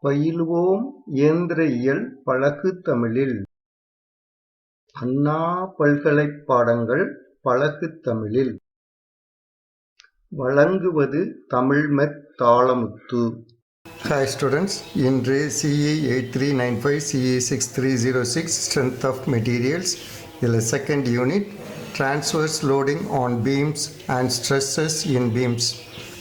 பயிலுவோம் இயந்திரவியல் பழகு தமிழில்! அண்ணா பல்கலைப் பாடங்கள் பழகு தமிழில்! வழங்குவது தமிழ்மெத் தாளமுத்து. Hi students, இன்று CE 8395 CE 6306 Strength of Materials இதில் second unit Transverse Loading on Beams and Stresses in Beams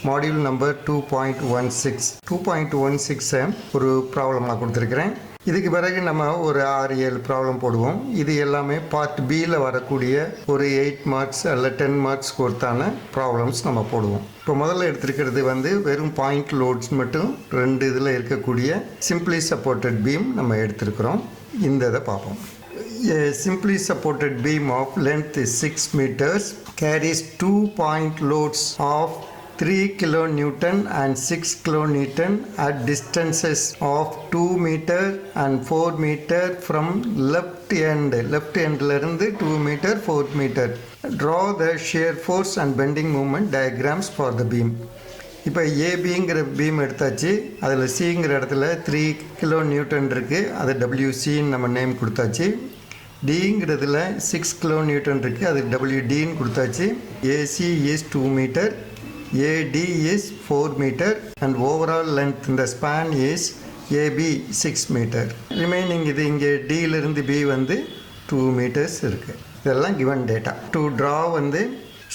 module number 2.16 ஒரு ப்ராப்ளமாக கொடுத்துருக்கிறேன். இதுக்கு பிறகு நம்ம ஒரு 6-7 ப்ராப்ளம் போடுவோம். இது எல்லாமே பார்ட் பியில் வரக்கூடிய ஒரு 8 மார்க்ஸ் அல்ல 10 மார்க்ஸ் கொடுத்தான ப்ராப்ளம்ஸ் நம்ம போடுவோம். இப்போ முதல்ல எடுத்துருக்கிறது வெறும் பாயிண்ட் லோட்ஸ் மட்டும் 2 இதில் இருக்கக்கூடிய சிம்பிளி சப்போர்ட்டட் பீம் நம்ம எடுத்துருக்கிறோம். இந்த இதை பார்ப்போம். A simply supported beam of length is 6 meters carries 2 point loads of 3 kilonewton and 6 kilonewton at distances of 2 meter and 4 meter from left end இருந்து 2 meter 4 meter. Draw the shear force and bending moment diagrams for the beam. இப்போ ஏபிங்கிற beam எடுத்தாச்சு. அதில் சிங்கிற இடத்துல 3 kilo newton இருக்குது, அது WCன்னு நம்ம name கொடுத்தாச்சு. டிங்கிறதுல 6 kilo newton இருக்குது, அது WDன்னு கொடுத்தாச்சு. AC is 2 metre, AD is 4 meter and overall length in the span is AB 6 meter. Remaining இது இங்கே Dயிலிருந்து B 2 meters இருக்குது. இதெல்லாம் given data. To draw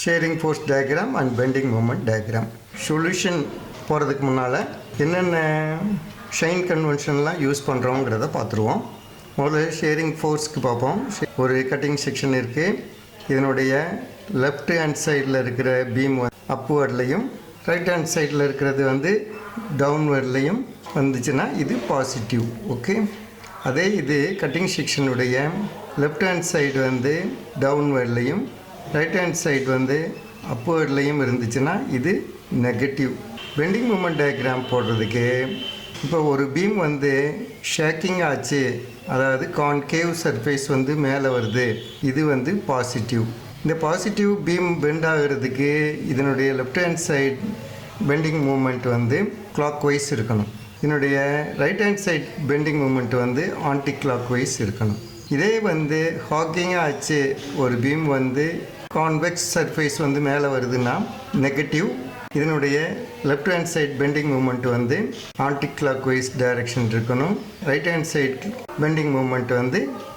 sharing force diagram and bending moment diagram. Solution போகிறதுக்கு முன்னால் என்னென்ன ஷைன் கன்வென்ஷன்லாம் யூஸ் பண்ணுறோங்கிறத பார்த்துருவோம். முதல்ல sharing ஃபோர்ஸ்க்கு பார்ப்போம். ஒரு கட்டிங் செக்ஷன் இருக்குது. இதனுடைய லெஃப்ட் ஹேண்ட் சைடில் இருக்கிற பீம் அப்வர்ட்லையும் ரைட் ஹேண்ட் சைடில் இருக்கிறது டவுன்வர்ட்லையும் வந்துச்சுன்னா இது பாசிட்டிவ். ஓகே, அதே இது கட்டிங் செக்ஷனுடைய லெஃப்ட் ஹேண்ட் சைடு டவுன்வர்ட்லையும் ரைட் ஹேண்ட் சைடு அப்வர்ட்லையும் இருந்துச்சுன்னா இது நெகட்டிவ். பெண்டிங் மூமெண்ட் டயக்ராம் போடுறதுக்கு இப்போ ஒரு பீம் ஷேக்கிங் ஆச்சு, அதாவது கான்கேவ் சர்ஃபேஸ் மேலே வருது, இது பாசிட்டிவ். இந்த பாசிட்டிவ் பீம் பெண்ட் ஆகிறதுக்கு இதனுடைய left hand side bending moment clock wise இருக்கணும். இதனுடைய right hand side bending moment anti clock wise இருக்கணும். இதே ஹாக்கிங் ஆச்சு, ஒரு பீம் கான்வெக்ஸ் சர்ஃபேஸ் மேலே வருதுன்னா நெகட்டிவ். இதனுடைய left hand side bending moment anticlockwise direction இருக்கணும். Right hand side bending moment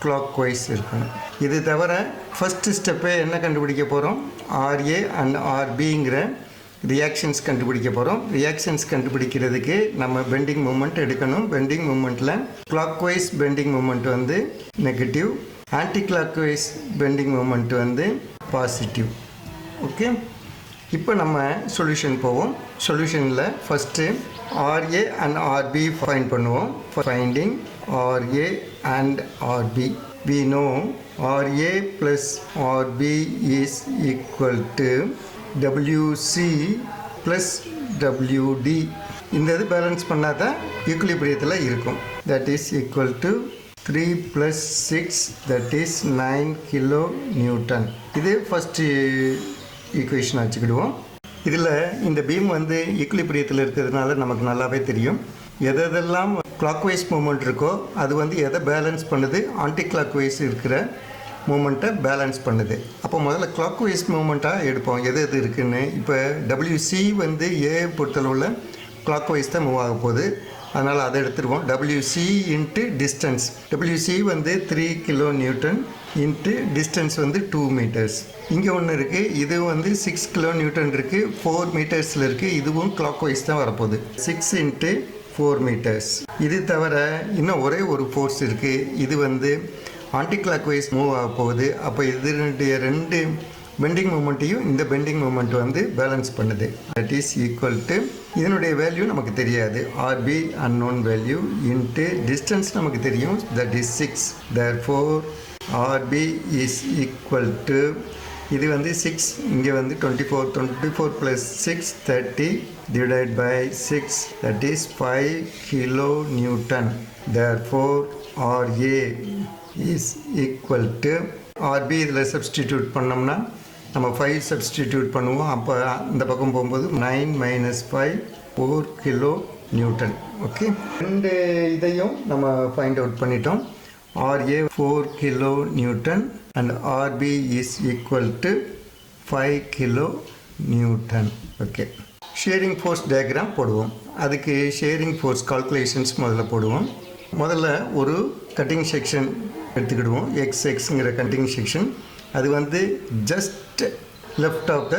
clock wise இருக்கணும். இது தவிர ஃபஸ்ட்டு ஸ்டெப்பே என்ன கண்டுபிடிக்க போகிறோம்? RA அண்ட் RBங்கிற ரியாக்ஷன்ஸ் கண்டுபிடிக்க போகிறோம். ரியாக்ஷன்ஸ் கண்டுபிடிக்கிறதுக்கு நம்ம பெண்டிங் மூமெண்ட் எடுக்கணும். பெண்டிங் மூமெண்ட்டில் clock wise bending moment negative, anti clock wise bending moment positive. Okay, இப்போ நம்ம சொல்யூஷன் போவோம். சொல்யூஷனில் first RA and RB find பண்ணுவோம். Finding RA and RB. We know RA plus RB is equal to WC plus WD. இந்த இது balance பண்ணால் தான் ஈக்குலிபிரியத்தில் இருக்கும். That is equal to 3 plus 6, that is 9 kilo Newton. இது first equation வச்சுக்கிடுவோம். இதில் இந்த beam ஈக்குலிபிரியத்தில் இருக்கிறதுனால நமக்கு நல்லாவே தெரியும் எதெல்லாம் கிளாக் வைஸ் மூமெண்ட் இருக்கோ அது எதை பேலன்ஸ் பண்ணுது, ஆன்டி கிளாக் வைஸ் இருக்கிற மூமெண்ட்டை பேலன்ஸ் பண்ணுது. அப்போ முதல்ல கிளாக் வைஸ் மூமெண்ட்டாக எடுப்போம் எது எது இருக்குதுன்னு. இப்போ WC ஏ பொறுத்தளவில் கிளாக் வைஸ் தான் மூவ் ஆக போகுது, அதனால் அதை எடுத்துருவோம். WC into distance. WC 3 kilo newton into distance 2 metres. இங்கே ஒன்று இருக்குது, இது 6 கிலோ நியூட்டன் இருக்குது, 4 மீட்டர்ஸில் இருக்குது. இதுவும் கிளாக் வைஸ் தான் வரப்போகுது. 6 இன்ட்டு 4 மீட்டர்ஸ். இது தவிர இன்னும் ஒரே ஒரு ஃபோர்ஸ் இருக்குது, இது ஆன்டி கிளாக் வைஸ் மூவ் ஆக போகுது. அப்போ இதனுடைய 2 பெண்டிங் மூமெண்ட்டையும் இந்த பெண்டிங் மூமெண்ட் பேலன்ஸ் பண்ணுது. தட் இஸ் ஈக்குவல் டு இதனுடைய வேல்யூ நமக்கு தெரியாது, RB unknown value into distance நமக்கு தெரியும், that is 6. therefore RB is equal to இது 6, இங்கே 24 plus 6 30 divided by 6, that is 5 kilo Newton. therefore RA is equal to RB இதில் substitute பண்ணோம்னா நம்ம 5 சப்ஸ்டிடியூட் பண்ணுவோம். அப்போ இந்த பக்கம் போகும்போது 9 - 5 4 கிலோ நியூட்டன். ஓகே, ரெண்டு இதையும் நம்ம ஃபைண்ட் அவுட் பண்ணிட்டோம். RA 4 kilo newton and RB is equal to 5 kilo newton. Okay, shearing force diagram போடுவோம். அதுக்கு ஷேரிங் ஃபோர்ஸ் கால்குலேஷன்ஸ் முதல்ல போடுவோம். முதல்ல ஒரு கட்டிங் செக்ஷன் எடுத்துக்கிடுவோம். எக்ஸ்ங்கிற கட்டிங் செக்ஷன். அது வந்து just left of the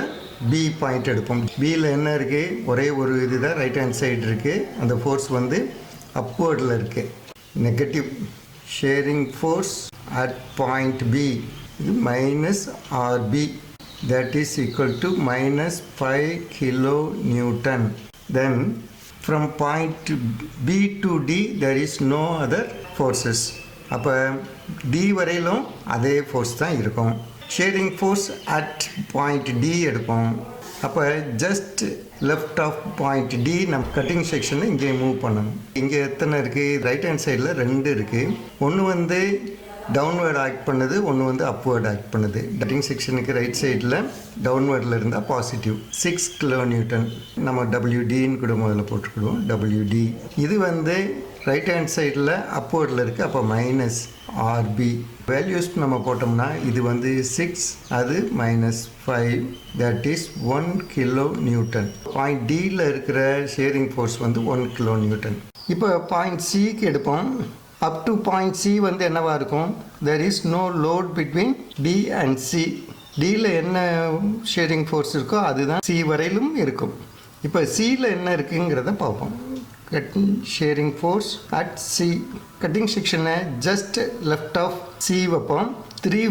B point எடுப்போம். பியில் என்ன இருக்குது, ஒரே ஒரு இது தான் ரைட் ஹேண்ட் சைடு இருக்குது. அந்த ஃபோர்ஸ் வந்து அப்வர்டில் இருக்குது. Negative shearing force at point B இது minus RB, that is equal to minus 5 kilo Newton. Then from point B to D there is no other forces. அப்போ D வரையிலும் அதே force தான் இருக்கும். Shearing force at point D எடுப்போம். அப்போ just left of point D நம்ம cutting செக்ஷனை இங்கே மூவ் பண்ணணும். இங்கே எத்தனை இருக்குது, ரைட் ஹேண்ட் சைடில் 2 இருக்குது. ஒன்று வந்து டவுன்வேர்டு ஆக்ட் பண்ணுது, ஒன்று வந்து அப்வேர்டு ஆக்ட் பண்ணுது. கட்டிங் செக்ஷனுக்கு ரைட் சைடில் டவுன்வேர்டில் இருந்தால் பாசிட்டிவ் 6 கிலோ நியூட்டன். நம்ம WDன்னு கூட முதல்ல போட்டுக்கிடுவோம். WD இது வந்து ரைட் ஹேண்ட் சைடில் அப்வேர்டில் இருக்குது. அப்போ மைனஸ் ஆர்பி வேல்யூஸ் நம்ம போட்டோம்னா இது வந்து 6, அது -5, that is 1 kilo newton. Point டியில் இருக்கிற ஷேரிங் ஃபோர்ஸ் வந்து 1 கிலோ நியூட்டன். இப்போ பாயிண்ட் சிக்கு எடுப்போம். அப் டு பாயிண்ட் சி வந்து என்னவா இருக்கும், there is no load between D and C. டியில் என்ன ஷேரிங் ஃபோர்ஸ் இருக்கோ அதுதான் சி வரையிலும் இருக்கும். இப்போ சியில் என்ன இருக்குங்கிறத பார்ப்போம். Cutting shearing force at C. Cutting செக்ஷனை ஜஸ்ட் லெஃப்ட் ஆஃப் சி வைப்போம். 3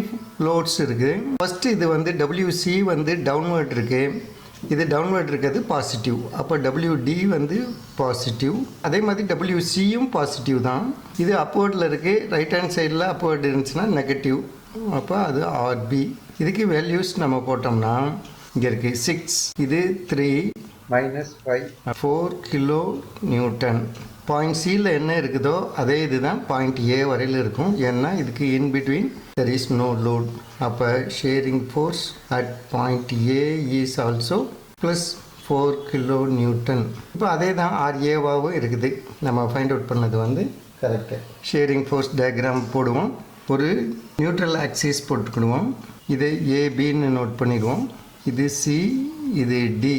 லோட்ஸ் இருக்குது. ஃபஸ்ட்டு இது வந்து WC வந்து டவுன்வர்ட் இருக்குது. இது டவுன்வர்ட் இருக்கிறது பாசிட்டிவ். அப்போ WD வந்து பாசிட்டிவ். அதே மாதிரி WCயும் பாசிட்டிவ் தான். இது அப்வர்டில் இருக்குது. ரைட் ஹேண்ட் சைடில் அப்வர்டு இருந்துச்சுன்னா நெகட்டிவ். அப்போ அது RB. இதுக்கு வேல்யூஸ் நம்ம போட்டோம்னா இங்கே இருக்குது 6, இது 3, -5, 4 கிலோ நியூட்டன். பாயிண்ட் சியில் என்ன இருக்குதோ அதே இது தான் பாயிண்ட் ஏ வரையில் இருக்கும். ஏன்னா இதுக்கு in between there is no load. அப்போ shearing force at point A is also +4 kilo newton. இப்போ அதே தான் RAவாகவும் இருக்குது. நம்ம ஃபைண்ட் அவுட் பண்ணது வந்து கரெக்டு. ஷேரிங் ஃபோர்ஸ் டயக்ராம் போடுவோம். ஒரு நியூட்ரல் ஆக்சிஸ் போட்டுக்கிடுவோம். இதை ஏபின்னு நோட் பண்ணிடுவோம். இது சி, இது டி.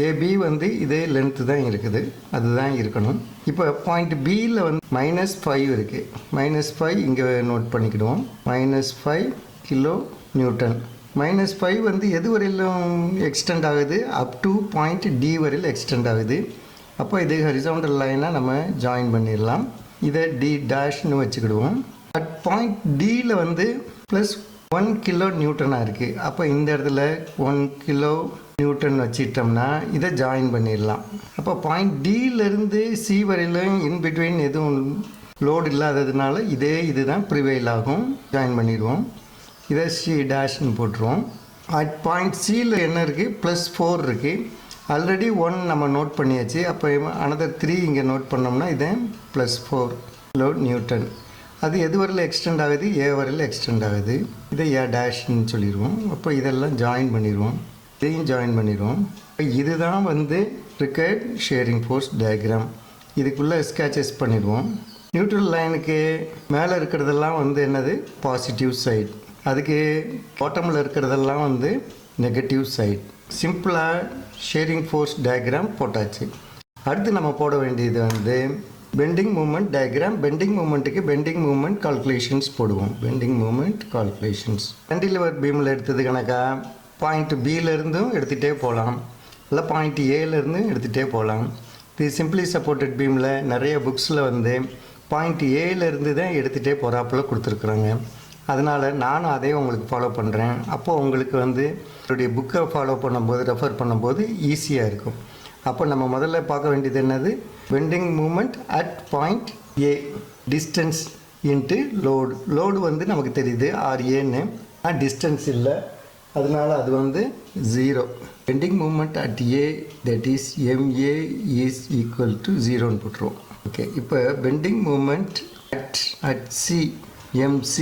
ஏபி வந்து இதே லென்த்து தான் இருக்குது, அதுதான் இருக்கணும். இப்போ பாயிண்ட் பியில் வந்து -5 இருக்குது. -5 இங்கே நோட் பண்ணிக்கிடுவோம். -5 kilo Newton. -5 வந்து எது வரையிலும் எக்ஸ்டெண்ட் ஆகுது, அப் டு பாயிண்ட் டி வரையில் எக்ஸ்டெண்ட் ஆகுது. அப்போ இது ஹரிசாண்டல் லைனாக நம்ம ஜாயின் பண்ணிடலாம். இதை D' வச்சுக்கிடுவோம். அட் பாயிண்ட் டியில் வந்து +1 கிலோ நியூட்டனாக இருக்குது. அப்போ இந்த இடத்துல 1 கிலோ நியூட்டன் வச்சிட்டோம்னா இதை ஜாயின் பண்ணிடலாம். அப்போ பாயிண்ட் டியிலேருந்து சி வரையிலும் இன்பிட்வீன் எதுவும் லோடு இல்லாததுனால இதுதான் ப்ரிவைல் ஆகும். ஜாயின் பண்ணிடுவோம். இதை C' போட்டுருவோம். அட் பாயிண்ட் சியில் என்ன இருக்குது, +4 இருக்குது. ஆல்ரெடி 1 நம்ம நோட் பண்ணியாச்சு. அப்போ அனதர் 3 இங்கே நோட் பண்ணோம்னா இதை +4 கிலோ நியூட்டன். அது எது வரையில் எக்ஸ்டெண்ட் ஆகுது, ஏ வரையில் எக்ஸ்டெண்ட் ஆகுது. இதை A' சொல்லிடுவோம். அப்போ இதெல்லாம் ஜாயின் பண்ணிடுவோம். இதையும் ஜாயின் பண்ணிடுவோம். இதுதான் வந்து ரிக்கர்ட் ஷேரிங் ஃபோர்ஸ் டயக்ராம். இதுக்குள்ளே ஸ்கெச்சஸ் பண்ணிடுவோம். நியூட்ரல் லைனுக்கு மேலே இருக்கிறதெல்லாம் வந்து என்னது, பாசிட்டிவ் சைட். அதுக்கு பாட்டமில் இருக்கிறதெல்லாம் வந்து நெகட்டிவ் சைட். சிம்பிளாக ஷேரிங் ஃபோர்ஸ் டயக்ராம் போட்டாச்சு. அடுத்து நம்ம போட வேண்டியது வந்து பெண்டிங் மூமெண்ட் டயக்ராம். பெண்டிங் மூமெண்ட்டுக்கு பெண்டிங் மூமெண்ட் கால்குலேஷன்ஸ் போடுவோம். பெண்டிங் மூமெண்ட் கால்குலேஷன்ஸ் கேண்டிலிவர் பீமில் எடுத்தது கணக்கா பாயிண்ட் பியிலேருந்தும் எடுத்துகிட்டே போகலாம், இல்லை பாயிண்ட் ஏலேருந்தும் எடுத்துகிட்டே போகலாம். இது சிம்பிளி சப்போர்ட்டட் பீமில் நிறைய புக்ஸில் வந்து பாயிண்ட் ஏலேருந்து தான் எடுத்துகிட்டே போகிறாப்புல கொடுத்துருக்குறாங்க. அதனால் நானும் அதே உங்களுக்கு ஃபாலோ பண்ணுறேன். அப்போது உங்களுக்கு வந்து என்னுடைய புக்கை ஃபாலோ பண்ணும்போது, ரெஃபர் பண்ணும்போது ஈஸியாக இருக்கும். அப்போ நம்ம முதல்ல பார்க்க வேண்டியது என்னது, bending moment at point A, distance into load. Load வந்து நமக்கு தெரியுது RAன்னு, டிஸ்டன்ஸ் இல்லை, அதனால் அது வந்து 0. Bending moment at A, that is MA is equal to 0ன்னு போட்டுருவோம். ஓகே, இப்போ bending moment at C, MC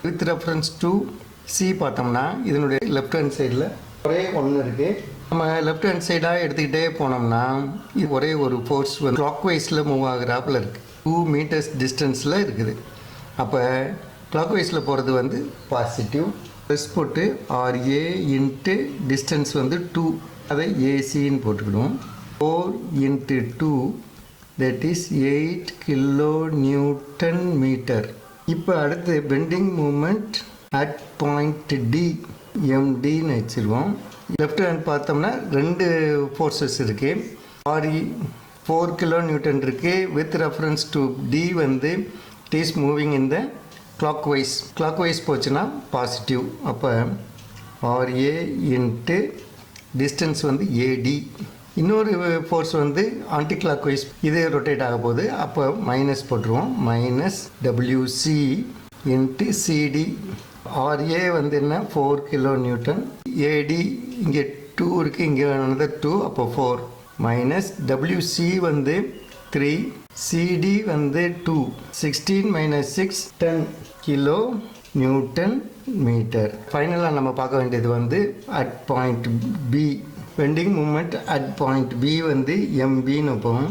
with reference to C பார்த்தோம்னா இதனுடைய லெஃப்ட் ஹேண்ட் சைடில் ஒரே ஒன்று இருக்குது. நம்ம லெஃப்ட் ஹேண்ட் சைடாக எடுத்துக்கிட்டே போனோம்னா இது ஒரே ஒரு ஃபோர்ஸ் வந்து கிளாக் வைஸில் மூவ் ஆகுறாப்புல இருக்குது. 2 மீட்டர்ஸ் டிஸ்டன்ஸில் இருக்குது. அப்போ கிளாக் வைஸில் போகிறது வந்து பாசிட்டிவ். ப்ளஸ் போட்டு RA இன்ட்டு டிஸ்டன்ஸ் வந்து 2, அதை ஏசின்னு போட்டுக்கிடுவோம். 4 into 2 that is 8 kilo newton metre. இப்போ அடுத்து bending moment at point D எம்டின்னு வச்சுருவோம். லெஃப்ட் ஹேண்ட் பார்த்தோம்னா 2 ஃபோர்ஸஸ் இருக்குது. RE 4 கிலோ நியூட்டன் இருக்குது. வித் ரெஃபரன்ஸ் டு டி வந்து it is moving in the clockwise போச்சுன்னா பாசிட்டிவ். அப்போ RA இன்ட்டு டிஸ்டன்ஸ் வந்து AD. இன்னொரு ஃபோர்ஸ் வந்து ஆன்டி கிளாக் வைஸ் இது ரொட்டேட் ஆக போகுது. அப்போ மைனஸ் போட்டுருவோம். Minus WC into CD. RA வந்து என்ன 4 கிலோ நியூட்டன். AD இங்கே 2 இருக்குது, இங்கே another 2, அப்போ 4. மைனஸ் WC வந்து 3, CD வந்து 2. 16 மைனஸ் 6 10 கிலோ நியூட்டன் மீட்டர். ஃபைனலாக நம்ம பார்க்க வேண்டியது வந்து at point B. Bending moment at point B வந்து MBன்னு வைப்போம்.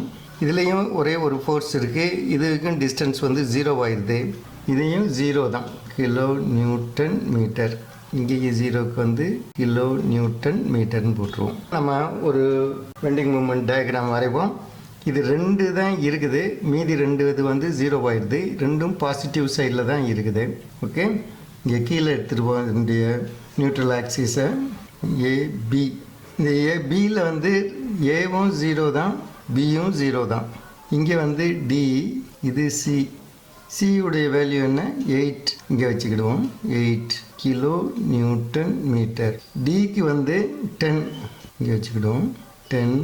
இதுலேயும் ஒரே ஒரு ஃபோர்ஸ் இருக்குது. இதுக்கும் டிஸ்டன்ஸ் வந்து 0 ஆயிடுது. இதையும் 0 தான், கிலோ நியூட்டன் மீட்டர். இங்கேயும் 0க்கு வந்து கிலோ நியூட்டன் மீட்டர்னு போட்டுருவோம். நம்ம ஒரு பெண்டிங் மூமெண்ட் டயக்ராம் வரைவோம். இது 2 தான் இருக்குது, மீதி 2 இது வந்து 0 ஆயிடுது. ரெண்டும் பாசிட்டிவ் சைடில் தான் இருக்குது. ஓகே, இங்கே கீழே எடுத்துருவோம் இதனுடைய நியூட்ரல் ஆக்சிஸை AB. இந்த ஏபியில் வந்து ஏவும் 0 தான், பியும் 0 தான். இங்கே வந்து D, இது C. சியுடைய வேல்யூ என்ன 8, இங்கே வச்சுக்கிடுவோம். 8 கிலோ நியூட்டன் மீட்டர். டிக்கு வந்து 10, இங்கே வச்சுக்கிடுவோம். 10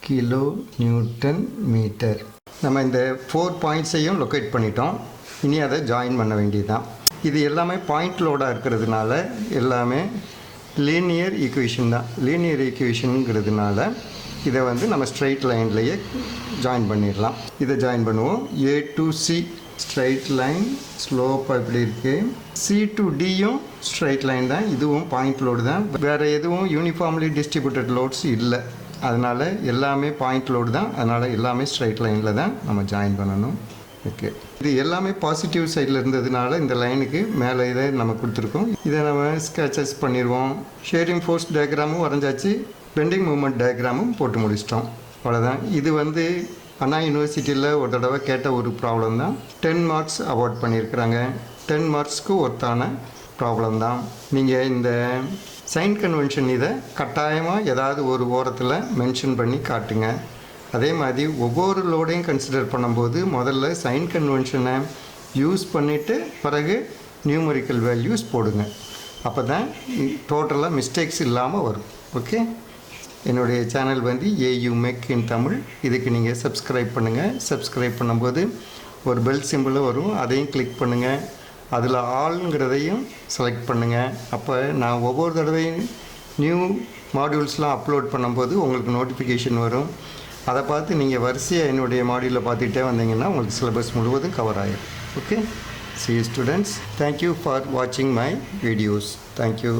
கிலோ நியூட்டன் மீட்டர். நம்ம இந்த 4 பாயிண்ட்ஸையும் லொக்கேட் பண்ணிட்டோம். இனி அதை ஜாயின் பண்ண வேண்டியதுதான். இது எல்லாமே பாயிண்ட் லோடாக இருக்கிறதுனால எல்லாமே லீனியர் ஈக்குவேஷன் தான். லீனியர் ஈக்குவேஷனுங்கிறதுனால இதை வந்து நம்ம ஸ்ட்ரைட் லைன்லேயே ஜாயின் பண்ணிடலாம். இதை ஜாயின் பண்ணுவோம். A to C straight line, slope அப்படி இருக்குது. C to Dயும் ஸ்ட்ரைட் லைன் தான், இதுவும் பாயிண்ட் லோடு தான். வேறு எதுவும் யூனிஃபார்ம்லி டிஸ்ட்ரிபியூட்டட் லோட்ஸ் இல்லை. அதனால் எல்லாமே பாயிண்ட் லோடு தான். அதனால் எல்லாமே ஸ்ட்ரைட் லைனில் தான் நம்ம ஜாயின் பண்ணணும். ஓகே, இது எல்லாமே பாசிட்டிவ் சைடில் இருந்ததுனால இந்த லைனுக்கு மேலே இதை நம்ம கொடுத்துருக்கோம். இதை நம்ம ஸ்கெச்சஸ் பண்ணிடுவோம். ஷேரிங் ஃபோர்ஸ் டயக்ராமும் வரைஞ்சாச்சு, பெண்டிங் மூமெண்ட் டயக்ராமும் போட்டு முடிச்சிட்டோம். அவ்வளோதான். இது வந்து அண்ணா யூனிவர்சிட்டியில் ஒரு தடவை கேட்ட ஒரு ப்ராப்ளம் தான். 10 மார்க்ஸ் அவார்ட் பண்ணியிருக்கிறாங்க. 10 மார்க்ஸ்க்கு ஒருத்தான ப்ராப்ளம் தான். நீங்கள் இந்த சைன் கன்வென்ஷன் இதை கட்டாயமாக ஏதாவது ஒரு ஓரத்தில் மென்ஷன் பண்ணி காட்டுங்க. அதே மாதிரி ஒவ்வொரு லோடையும் கன்சிடர் பண்ணும்போது முதல்ல சைன் கன்வென்ஷனை யூஸ் பண்ணிவிட்டு பிறகு நியூமரிக்கல் வேல்யூஸ் போடுங்க. அப்போ தான் டோட்டலாக மிஸ்டேக்ஸ் இல்லாமல் வரும். ஓகே, என்னுடைய சேனல் வந்து AU Mech in தமிழ். இதுக்கு நீங்கள் சப்ஸ்கிரைப் பண்ணுங்கள். சப்ஸ்கிரைப் பண்ணும்போது ஒரு பெல் சிம்பிளும் வரும், அதையும் கிளிக் பண்ணுங்கள். அதில் ஆல்ங்கிறதையும் செலக்ட் பண்ணுங்கள். அப்போ நான் ஒவ்வொரு தடவையும் நியூ மாடியூல்ஸ்லாம் அப்லோட் பண்ணும்போது உங்களுக்கு நோட்டிஃபிகேஷன் வரும். அதை பார்த்து நீங்கள் வரிசையாக என்னுடைய மாடியூலில் பார்த்துக்கிட்டே வந்தீங்கன்னா உங்களுக்கு சிலபஸ் முழுவதும் கவர் ஆகிடும். Okay, see you students. Thank you for watching my videos. Thank you.